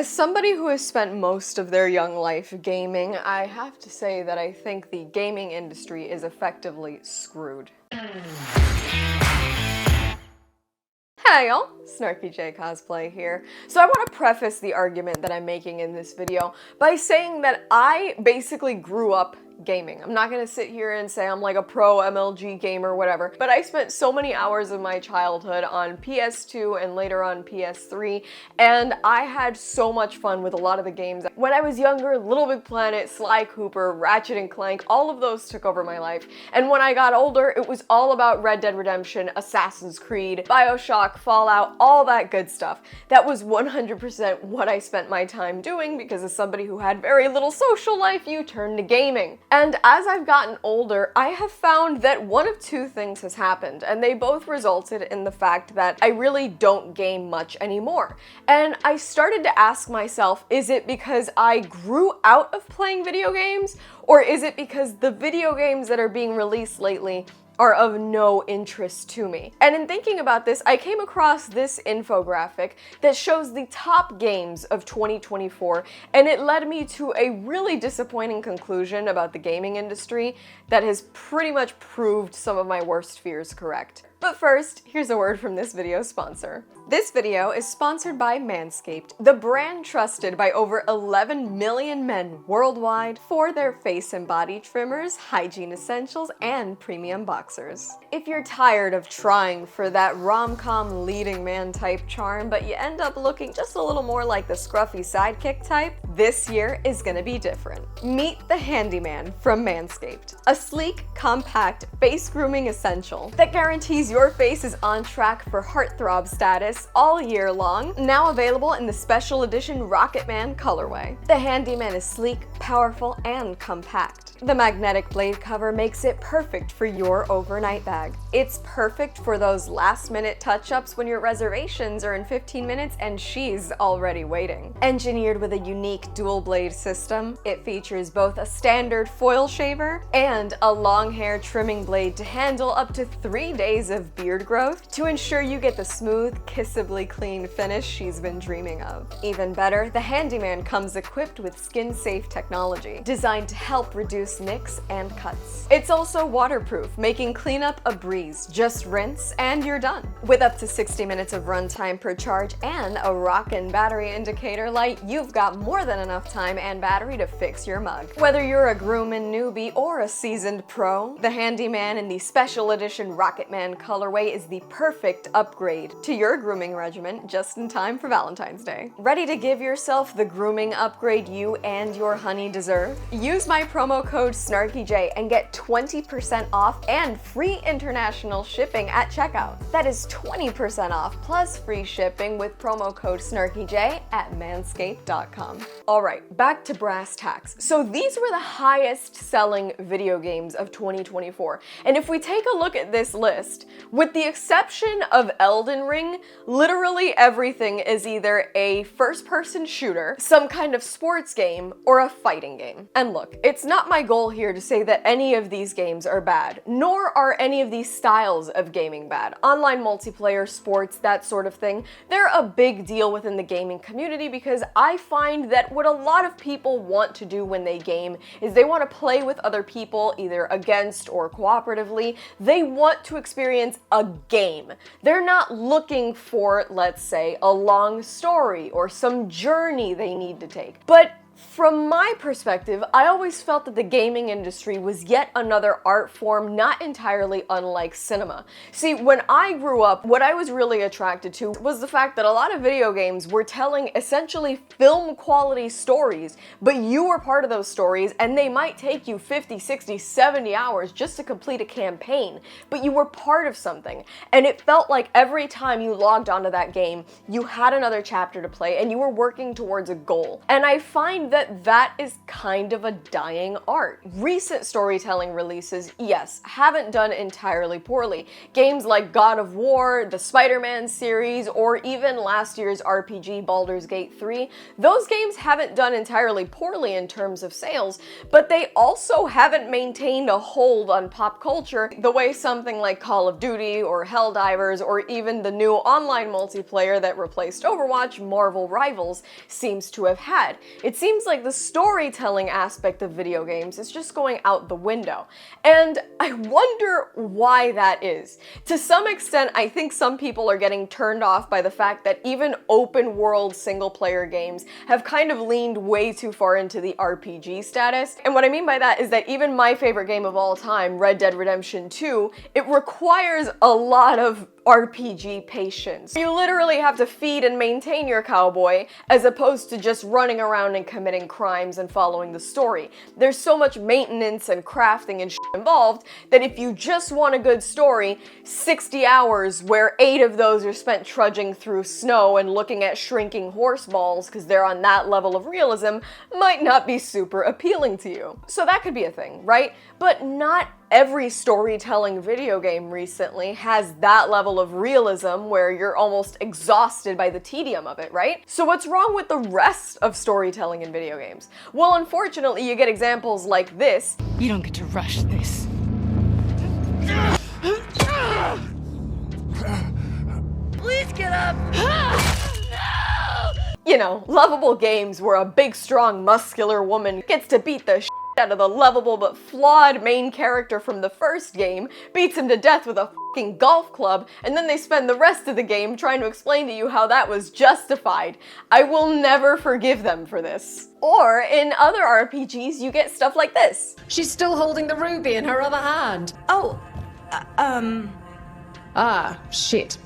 As somebody who has spent most of their young life gaming, I have to say that I think the gaming industry is effectively screwed. Hi y'all, Snarky J Cosplay here. So I want to preface the argument that I'm making in this video by saying that I basically grew up gaming. I'm not gonna sit here and say I'm like a pro MLG gamer, whatever, but I spent so many hours of my childhood on PS2 and later on PS3, and I had so much fun with a lot of the games. When I was younger, Little Big Planet, Sly Cooper, Ratchet and Clank, all of those took over my life. And when I got older, it was all about Red Dead Redemption, Assassin's Creed, BioShock, Fallout, all that good stuff. That was 100% what I spent my time doing because as somebody who had very little social life, you turn to gaming. And as I've gotten older, I have found that one of two things has happened, and they both resulted in the fact that I really don't game much anymore. And I started to ask myself, is it because I grew out of playing video games, or is it because the video games that are being released lately are of no interest to me? And in thinking about this, I came across this infographic that shows the top games of 2024, and it led me to a really disappointing conclusion about the gaming industry that has pretty much proved some of my worst fears correct. But first, here's a word from this video's sponsor. This video is sponsored by Manscaped, the brand trusted by over 11 million men worldwide for their face and body trimmers, hygiene essentials, and premium boxers. If you're tired of trying for that rom-com leading man type charm, but you end up looking just a little more like the scruffy sidekick type, this year is gonna be different. Meet the Handyman from Manscaped, a sleek, compact face grooming essential that guarantees your face is on track for heartthrob status all year long, now available in the special edition Rocket Man colorway. The Handyman is sleek, powerful, and compact. The magnetic blade cover makes it perfect for your overnight bag. It's perfect for those last-minute touch-ups when your reservations are in 15 minutes and she's already waiting. Engineered with a unique dual-blade system, it features both a standard foil shaver and a long hair trimming blade to handle up to 3 days of beard growth to ensure you get the smooth, kissably clean finish she's been dreaming of. Even better, the Handyman comes equipped with skin-safe technology designed to help reduce nicks and cuts. It's also waterproof, making cleanup a breeze. Just rinse and you're done. With up to 60 minutes of runtime per charge and a rockin' battery indicator light, you've got more than enough time and battery to fix your mug. Whether you're a grooming newbie or a seasoned pro, the Handyman in the special edition Rocket Man colorway is the perfect upgrade to your grooming regimen just in time for Valentine's Day. Ready to give yourself the grooming upgrade you and your honey deserve? Use my promo code SnarkyJ and get 20% off and free international shipping at checkout. That is 20% off plus free shipping with promo code SnarkyJ at manscaped.com. Alright, back to brass tacks. So these were the highest selling video games of 2024. And if we take a look at this list, with the exception of Elden Ring, literally everything is either a first-person shooter, some kind of sports game, or a fighting game. And look, it's not my goal here to say that any of these games are bad, nor are any of these styles of gaming bad. Online multiplayer, sports, that sort of thing, they're a big deal within the gaming community because I find that what a lot of people want to do when they game is they want to play with other people, either against or cooperatively. They want to experience a game. They're not looking for, let's say, a long story or some journey they need to take. But from my perspective, I always felt that the gaming industry was yet another art form not entirely unlike cinema. See, when I grew up, what I was really attracted to was the fact that a lot of video games were telling essentially film quality stories, but you were part of those stories and they might take you 50, 60, 70 hours just to complete a campaign, but you were part of something. And it felt like every time you logged onto that game, you had another chapter to play and you were working towards a goal. And I find find that that is kind of a dying art. Recent storytelling releases, yes, haven't done entirely poorly. Games like God of War, the Spider-Man series, or even last year's RPG Baldur's Gate 3, those games haven't done entirely poorly in terms of sales, but they also haven't maintained a hold on pop culture the way something like Call of Duty or Helldivers or even the new online multiplayer that replaced Overwatch, Marvel Rivals, seems to have had. It seems like the storytelling aspect of video games is just going out the window. And I wonder why that is. To some extent, I think some people are getting turned off by the fact that even open world single player games have kind of leaned way too far into the RPG status. And what I mean by that is that even my favorite game of all time, Red Dead Redemption 2, it requires a lot of RPG patience. You literally have to feed and maintain your cowboy as opposed to just running around and committing crimes and following the story. There's so much maintenance and crafting and shit involved that if you just want a good story, 60 hours where 8 of those are spent trudging through snow and looking at shrinking horse balls because they're on that level of realism might not be super appealing to you. So that could be a thing, right? But not every storytelling video game recently has that level of realism where you're almost exhausted by the tedium of it, right? So what's wrong with the rest of storytelling in video games? Well, unfortunately, you get examples like this. You don't get to rush this. Please get up! You know, lovable games where a big, strong, muscular woman gets to beat the shit out of the lovable but flawed main character from the first game, beats him to death with a fucking golf club, and then they spend the rest of the game trying to explain to you how that was justified. I will never forgive them for this. Or in other RPGs, you get stuff like this. She's still holding the ruby in her other hand. Oh, Ah, shit.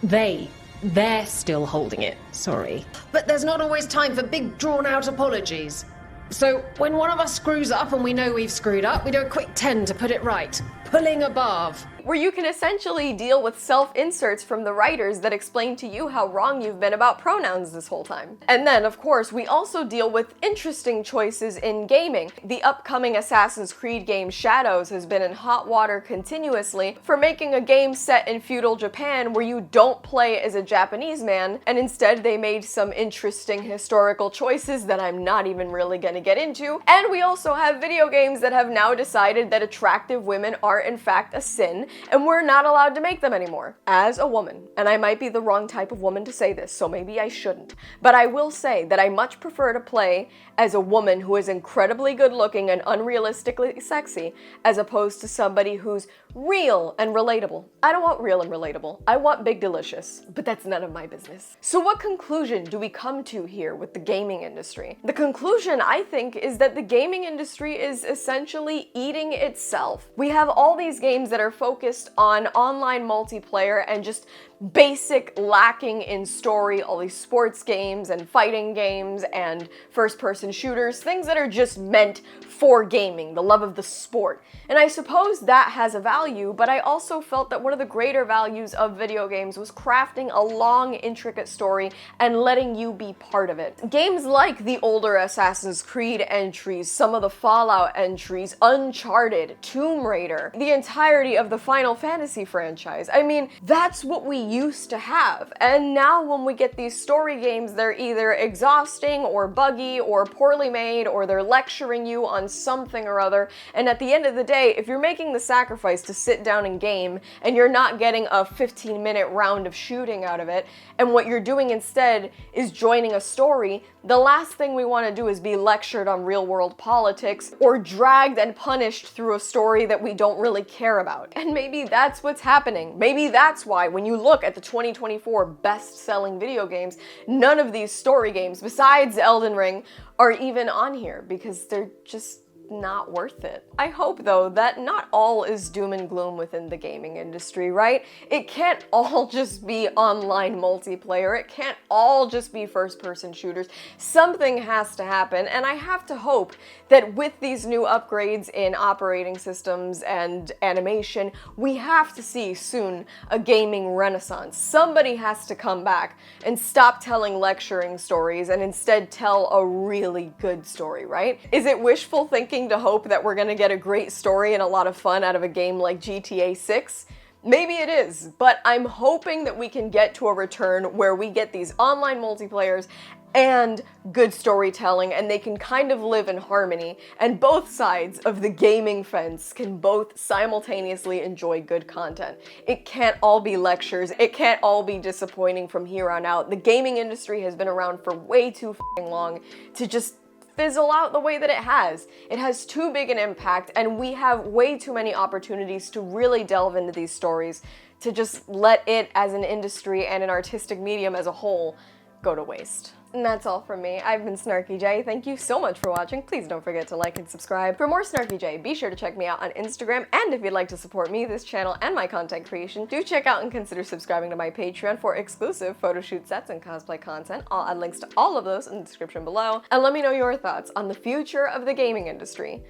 They're still holding it. Sorry. But there's not always time for big, drawn-out apologies. So when one of us screws up and we know we've screwed up, we do a quick 10 to put it right. Pulling above. Where you can essentially deal with self-inserts from the writers that explain to you how wrong you've been about pronouns this whole time. And then, of course, we also deal with interesting choices in gaming. The upcoming Assassin's Creed game Shadows has been in hot water continuously for making a game set in feudal Japan where you don't play as a Japanese man, and instead they made some interesting historical choices that I'm not even really gonna get into. And we also have video games that have now decided that attractive women are in fact a sin, and we're not allowed to make them anymore. As a woman, and I might be the wrong type of woman to say this, so maybe I shouldn't, but I will say that I much prefer to play as a woman who is incredibly good looking and unrealistically sexy, as opposed to somebody who's real and relatable. I don't want real and relatable. I want big delicious, but that's none of my business. So what conclusion do we come to here with the gaming industry? The conclusion, I think, is that the gaming industry is essentially eating itself. We have all these games that are focused on online multiplayer and just basic lacking in story, all these sports games and fighting games and first-person shooters, things that are just meant for gaming, the love of the sport. And I suppose that has a value, but I also felt that one of the greater values of video games was crafting a long, intricate story and letting you be part of it. Games like the older Assassin's Creed entries, some of the Fallout entries, Uncharted, Tomb Raider, the entirety of the Final Fantasy franchise. I mean, that's what we used to have. And now when we get these story games, they're either exhausting or buggy or poorly made, or they're lecturing you on something or other. And at the end of the day, if you're making the sacrifice to sit down and game and you're not getting a 15-minute round of shooting out of it, and what you're doing instead is joining a story, the last thing we want to do is be lectured on real-world politics or dragged and punished through a story that we don't really care about. And maybe that's what's happening. Maybe that's why when you look at the 2024 best-selling video games, none of these story games, besides Elden Ring, are even on here, because they're just not worth it. I hope though that not all is doom and gloom within the gaming industry, right? It can't all just be online multiplayer. It can't all just be first-person shooters. Something has to happen, and I have to hope that with these new upgrades in operating systems and animation, we have to see soon a gaming renaissance. Somebody has to come back and stop telling lecturing stories and instead tell a really good story, right? Is it wishful thinking to hope that we're gonna get a great story and a lot of fun out of a game like GTA 6? Maybe it is, but I'm hoping that we can get to a return where we get these online multiplayers and good storytelling, and they can kind of live in harmony, and both sides of the gaming fence can both simultaneously enjoy good content. It can't all be lectures, it can't all be disappointing from here on out. The gaming industry has been around for way too f***ing long to just fizzle out the way that it has. It has too big an impact, and we have way too many opportunities to really delve into these stories to just let it as an industry and an artistic medium as a whole go to waste. And that's all from me. I've been Snarky J. Thank you so much for watching. Please don't forget to like and subscribe. For more Snarky J, be sure to check me out on Instagram, and if you'd like to support me, this channel, and my content creation, do check out and consider subscribing to my Patreon for exclusive photo shoot sets and cosplay content. I'll add links to all of those in the description below, and let me know your thoughts on the future of the gaming industry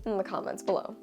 in the comments below.